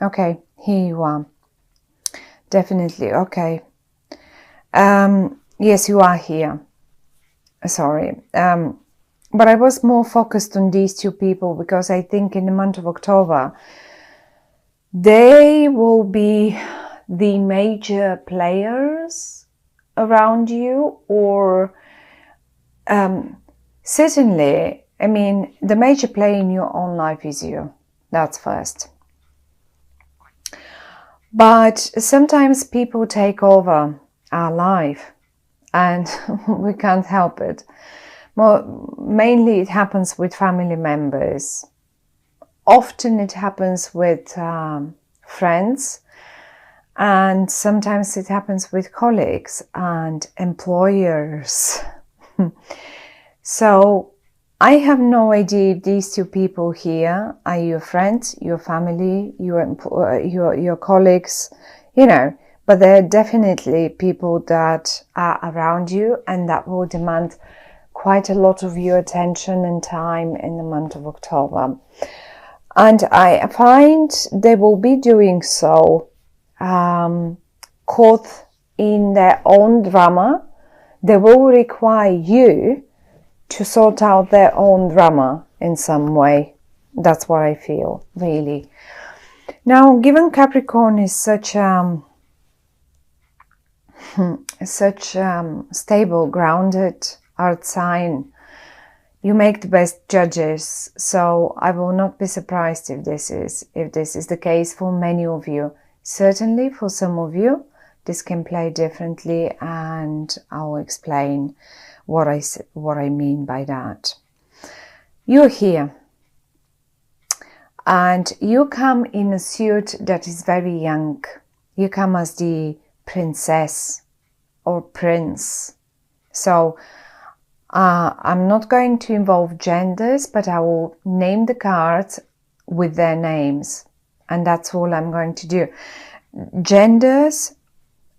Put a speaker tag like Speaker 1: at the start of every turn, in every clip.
Speaker 1: Okay, here you are. Definitely, okay. Yes, you are here. Sorry. But I was more focused on these two people because I think in the month of October, they will be the major players around you, or certainly, I mean, the major player in your own life is you. That's first. But sometimes people take over our life and we can't help it. Mainly it happens with family members. Often it happens with friends, and sometimes it happens with colleagues and employers. So I have no idea if these two people here are your friends, your family, your colleagues, you know, but they're definitely people that are around you and that will demand quite a lot of your attention and time in the month of October. And I find they will be doing so caught in their own drama. They will require you to sort out their own drama in some way. That's what I feel, really. Now, given Capricorn is such stable, grounded earth sign, you make the best judges. So I will not be surprised if this is the case for many of you. Certainly for some of you, this can play differently, and I'll explain what I mean by that. You're here and you come in a suit that is very young. You come as the princess or prince. So I'm not going to involve genders, but I will name the cards with their names, and that's all I'm going to do. Genders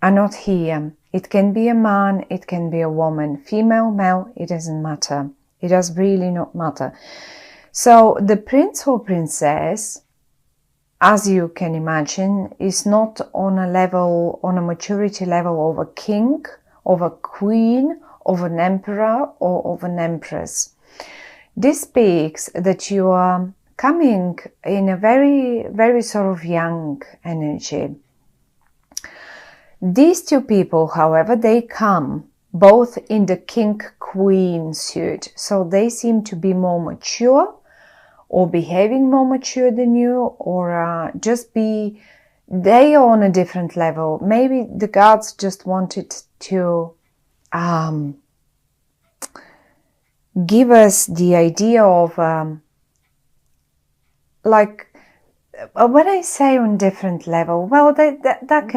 Speaker 1: are not here. It can be a man, it can be a woman, female, male, it doesn't matter. It does really not matter. So the prince or princess, as you can imagine, is not on a maturity level of a king, of a queen, of an emperor, or of an empress. This speaks that you are coming in a very, very sort of young energy. These two people, however, they come both in the king-queen suit, so they seem to be more mature, or behaving more mature than you, or they are on a different level. Maybe the gods just wanted to give us the idea of when I say on different level, well, that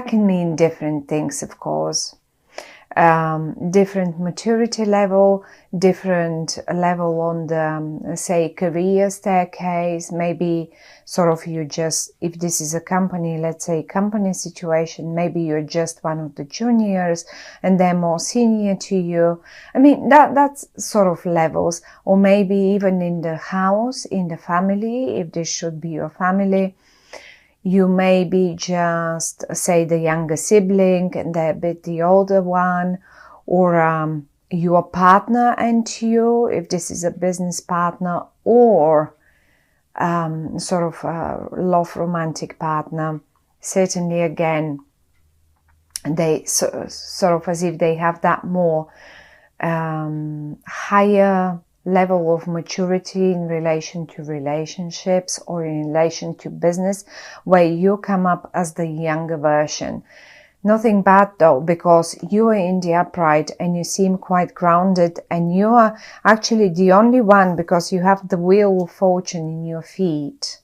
Speaker 1: can mean different things, of course. Different maturity level, different level on the, say, career staircase. Maybe sort of if this is a company, let's say company situation, maybe you're just one of the juniors and they're more senior to you. I mean, that's sort of levels. Or maybe even in the house, in the family, if this should be your family. You may be just, say, the younger sibling and they're a bit the older one, or your partner and you, if this is a business partner, or sort of a love romantic partner. Certainly, again, they sort of as if they have that more higher level of maturity in relation to relationships or in relation to business, where you come up as the younger version. Nothing bad though, because you are in the upright and you seem quite grounded, and you are actually the only one because you have the wheel of fortune in your feet.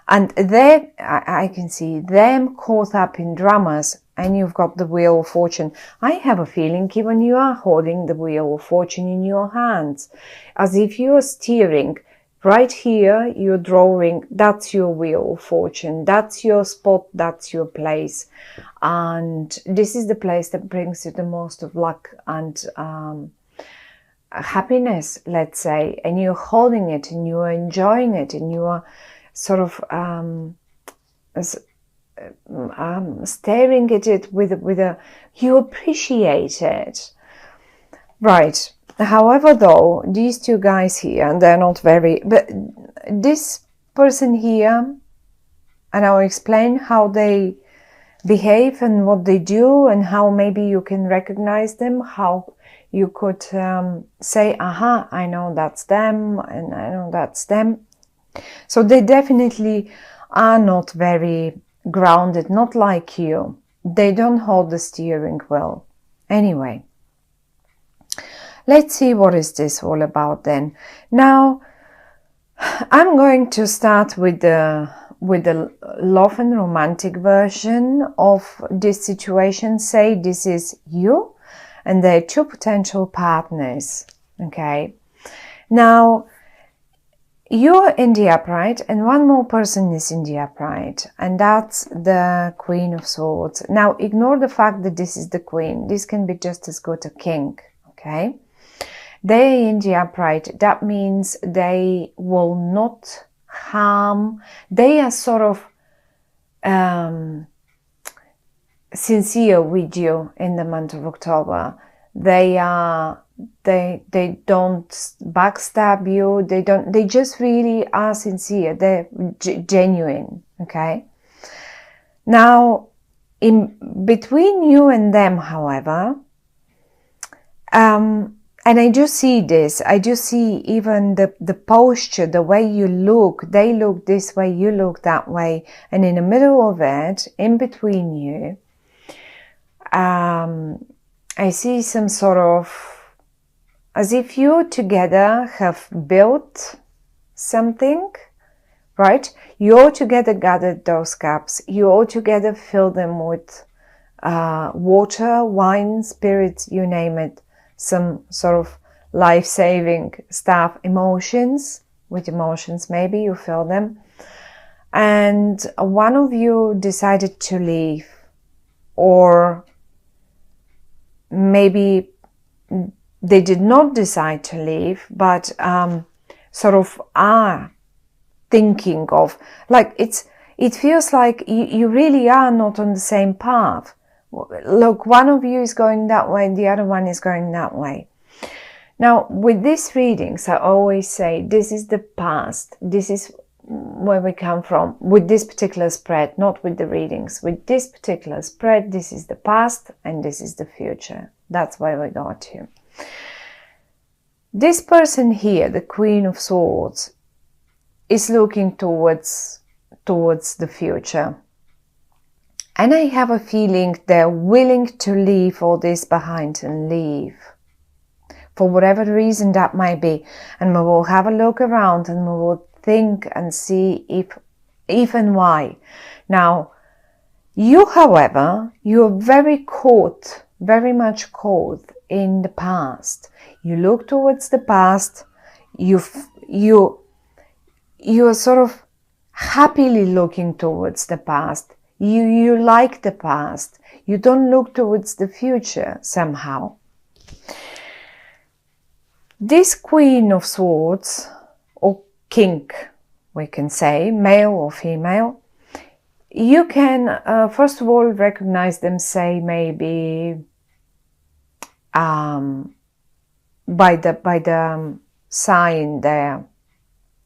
Speaker 1: And there I can see them caught up in dramas, and you've got the wheel of fortune. I have a feeling even you are holding the wheel of fortune in your hands, as if you are steering. Right here, you're drawing, that's your wheel of fortune, that's your spot, that's your place. And this is the place that brings you the most of luck and happiness, let's say. And you're holding it and you're enjoying it and you are sort of staring at it with a, you appreciate it. Right. However, though, these two guys here, and they're not very, but this person here, and I'll explain how they behave and what they do and how maybe you can recognize them, how you could say, aha, I know that's them and I know that's them. So they definitely are not very grounded, not like you. They don't hold the steering wheel. Anyway, let's see what is this all about then. Now, I'm going to start with the love and romantic version of this situation. Say this is you and there are two potential partners. Okay. Now, you're in the upright and one more person is in the upright, and that's the Queen of Swords. Now, ignore the fact that this is the Queen. This can be just as good a king. Okay. They're in the upright. That means they will not harm. They are sort of sincere with you in the month of October. They don't backstab you. They just really are sincere. They're genuine. Okay. Now, in between you and them, however, and I do see this. I do see even the posture, the way you look. They look this way, you look that way. And in the middle of it, in between you, I see some sort of, as if you together have built something, right? You all together gathered those cups. You all together filled them with water, wine, spirits, you name it. Some sort of life-saving stuff, emotions, with emotions maybe you feel them. And one of you decided to leave, or maybe they did not decide to leave, but sort of are thinking of, like it feels like you really are not on the same path. Look, one of you is going that way, the other one is going that way. Now, with these readings, I always say this is the past. This is where we come from. With this particular spread, not with the readings. With this particular spread, this is the past and this is the future. That's where we got to. This person here, the Queen of Swords, is looking towards the future. And I have a feeling they're willing to leave all this behind and leave. For whatever reason that might be. And we will have a look around and we will think and see if and why. Now, you, however, you are very much caught in the past. You look towards the past. You are sort of happily looking towards the past. You like the past. You don't look towards the future somehow. This Queen of Swords, or King, we can say, male or female, you can first of all recognize them, say maybe by the sign there.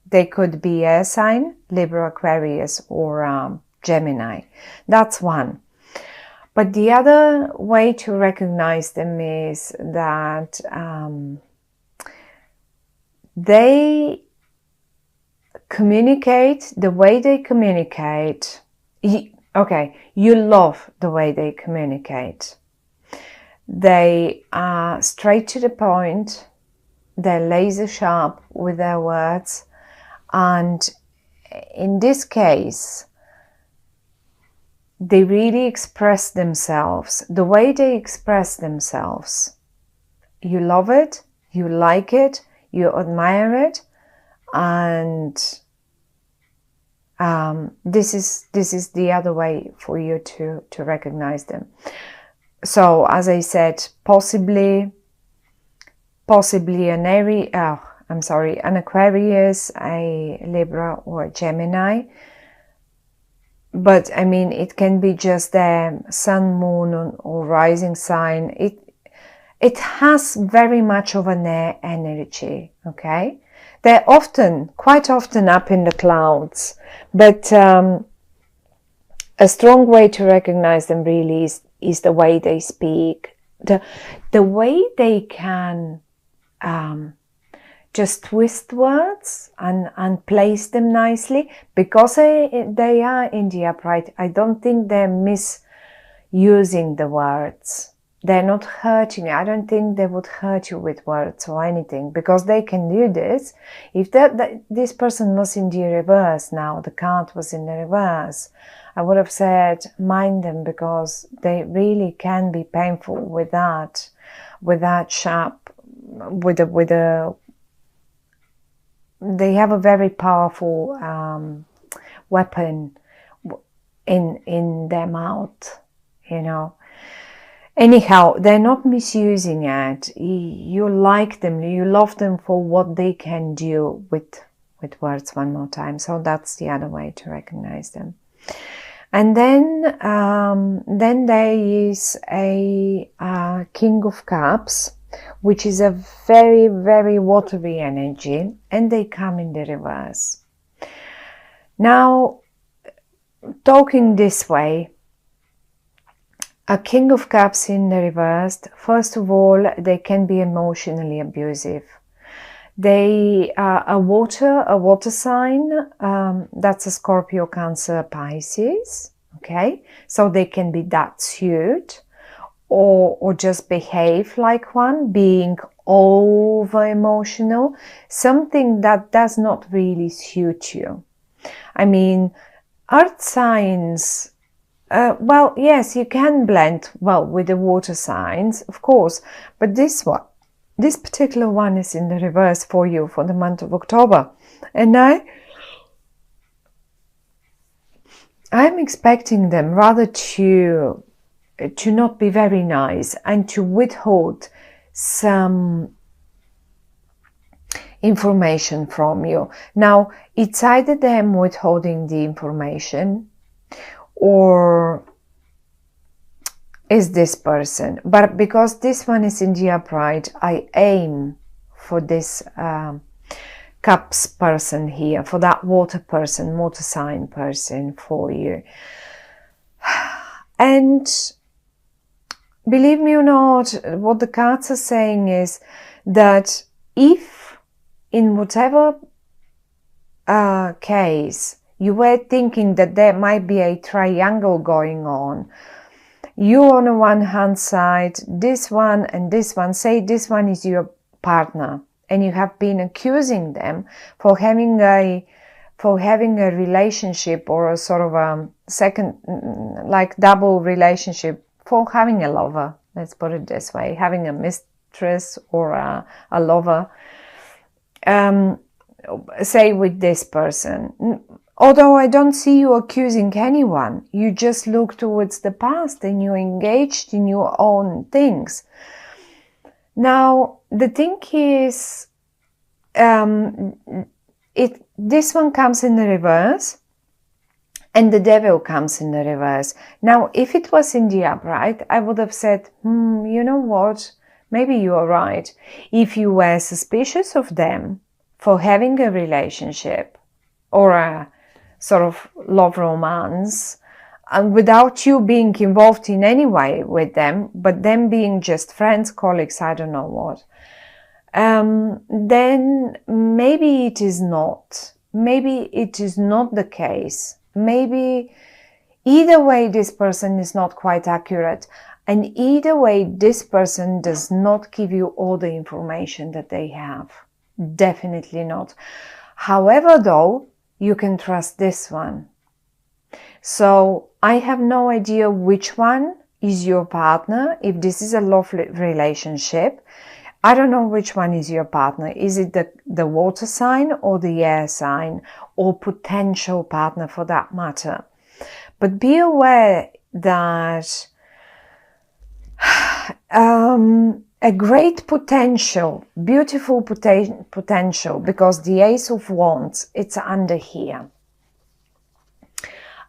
Speaker 1: They could be air sign, Libra, Aquarius, or Gemini. That's one. But the other way to recognize them is that they communicate the way they communicate. Okay, you love the way they communicate. They are straight to the point. They're laser sharp with their words. And in this case, they really express themselves. The way they express themselves, you love it, you like it, you admire it, and this is the other way for you to recognize them. So, as I said, possibly an an Aquarius, a Libra, or a Gemini. But I mean, it can be just their sun, moon, or rising sign. It has very much of an air energy, okay? They're quite often up in the clouds, but a strong way to recognize them really is the way they speak, the way they can just twist words and place them nicely, because they are in the upright. I don't think they're misusing the words. They're not hurting you. I don't think they would hurt you with words or anything, because they can do this. If this person was in the reverse now, the card was in the reverse, I would have said mind them, because they really can be painful with that sharp, they have a very powerful weapon in their mouth, you know. Anyhow, they're not misusing it. You like them, you love them for what they can do with words. One more time. So that's the other way to recognize them. And then there is a King of Cups, which is a very, very watery energy, and they come in the reverse. Now, talking this way, a King of Cups in the reverse, first of all, they can be emotionally abusive. They are a water sign, that's a Scorpio, Cancer, Pisces, okay? So they can be that suit, or just behave like one, being over emotional, something that does not really suit you. I mean, earth signs, well, yes, you can blend well with the water signs, of course, but this particular one is in the reverse for you for the month of October. And I'm expecting them rather to not be very nice and to withhold some information from you. Now, it's either them withholding the information, or is this person. But because this one is in the upright, I aim for this Cups person here, for that water person, water sign person for you. And believe me or not, what the cards are saying is that if in whatever case you were thinking that there might be a triangle going on, you on the one hand side, this one and this one, say this one is your partner, and you have been accusing them for having a relationship, or a sort of a second, like double relationship, for having a lover, let's put it this way, having a mistress or a lover, say with this person. Although I don't see you accusing anyone, you just look towards the past and you're engaged in your own things. Now, the thing is, this one comes in the reverse, and the Devil comes in the reverse. Now, if it was in the upright, I would have said, you know what, maybe you are right. If you were suspicious of them for having a relationship or a sort of love romance, and without you being involved in any way with them, but them being just friends, colleagues, I don't know what, then maybe it is not. Maybe it is not the case. Maybe either way this person is not quite accurate, and either way this person does not give you all the information that they have. Definitely not. However, though, you can trust this one. So I have no idea which one is your partner. If this is a love relationship, I don't know which one is your partner. Is it the water sign or the air sign, or potential partner for that matter? But be aware that a great potential, beautiful potential, because the Ace of Wands, it's under here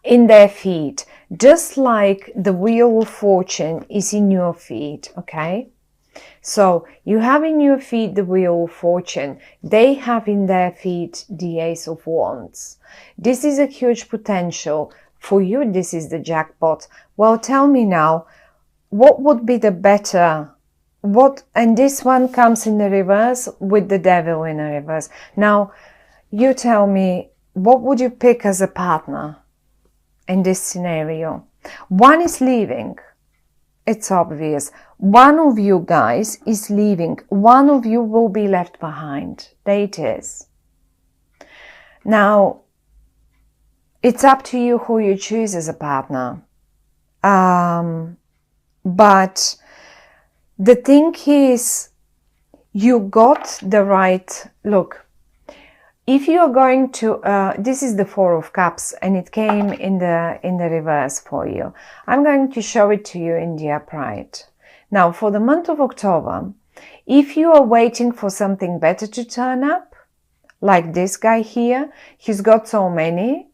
Speaker 1: in their feet, just like the Wheel of Fortune is in your feet, okay? So you have in your feet the Wheel of Fortune, they have in their feet the Ace of Wands. This is a huge potential. For you, this is the jackpot. Well, tell me now, what would be the better, and this one comes in the reverse with the Devil in the reverse. Now, you tell me, what would you pick as a partner in this scenario? One is leaving. It's obvious. One of you guys is leaving. One of you will be left behind. There it is. Now, it's up to you who you choose as a partner. But the thing is, you got the right look. If you are going to, this is the Four of Cups, and it came in the reverse for you. I'm going to show it to you in the upright. Now, for the month of October, if you are waiting for something better to turn up, like this guy here, he's got so many,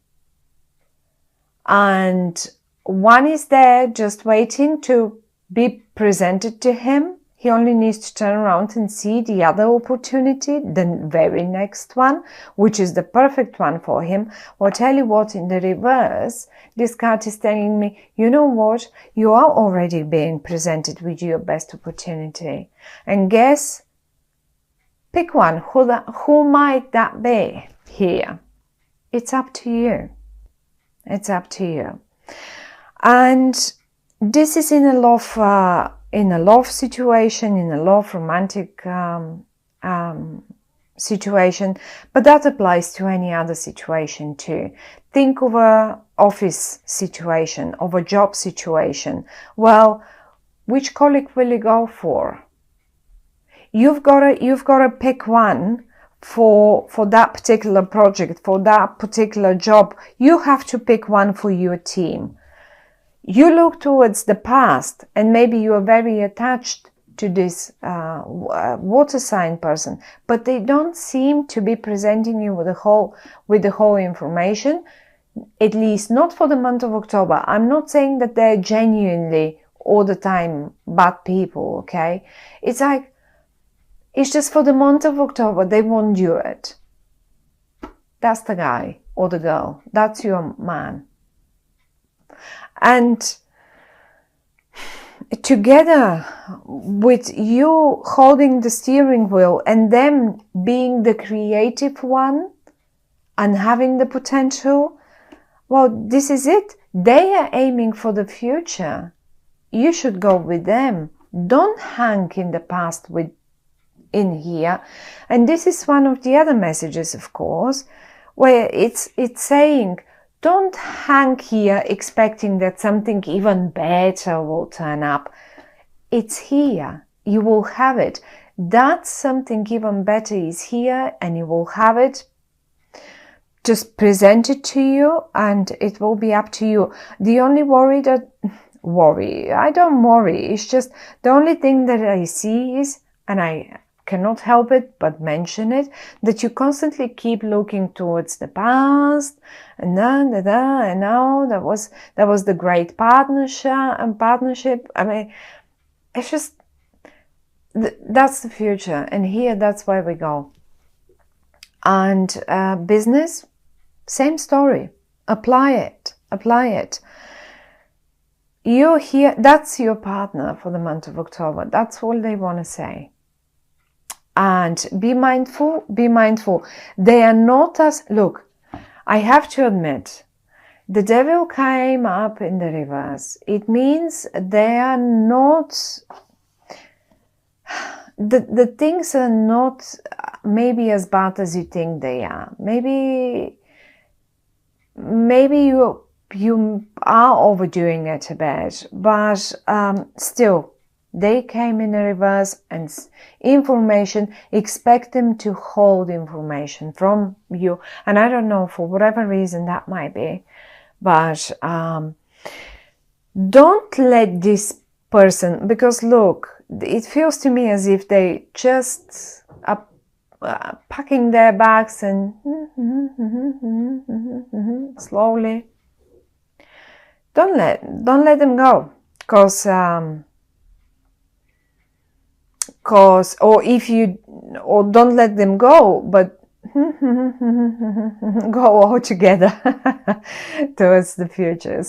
Speaker 1: and one is there just waiting to be presented to him. He only needs to turn around and see the other opportunity, the very next one, which is the perfect one for him. Well, tell you what, in the reverse, this card is telling me, you know what, you are already being presented with your best opportunity. And guess, pick one. Who might that be here? It's up to you. It's up to you. And this is in a love situation, in a love romantic situation, but that applies to any other situation too. Think of a office situation, of a job situation. Well, which colleague will you go for? You've got to pick one for that particular project, for that particular job. You have to pick one for your team. You look towards the past, and maybe you are very attached to this water sign person, but they don't seem to be presenting you with the whole information, at least not for the month of October. I'm not saying that they're genuinely all the time bad people, okay? It's like, it's just for the month of October, they won't do it. That's the guy or the girl. That's your man. And together with you holding the steering wheel and them being the creative one and having the potential, well, this is it. They are aiming for the future. You should go with them. Don't hang in the past in here. And this is one of the other messages, of course, where it's saying, don't hang here expecting that something even better will turn up. It's here. You will have it. That something even better is here, and you will have it. Just present it to you, and it will be up to you. The only I don't worry. It's just the only thing that I see is, and I cannot help it but mention it, that you constantly keep looking towards the past, and now that was the great partnership. I mean, it's just that's the future, and here that's where we go. And business, same story. Apply it. You're here. That's your partner for the month of October. That's all they want to say. And be mindful. They are not as, look, I have to admit, the devil came up in the reverse. It means they are not, the things are not maybe as bad as you think they are. Maybe you are overdoing it a bit, but still, they came in a reverse, and information, expect them to hold information from you. And I don't know, for whatever reason that might be, but don't let this person, because look, it feels to me as if they just are packing their bags and slowly. Don't let them go, cause or don't let them go, but go all together towards the futures.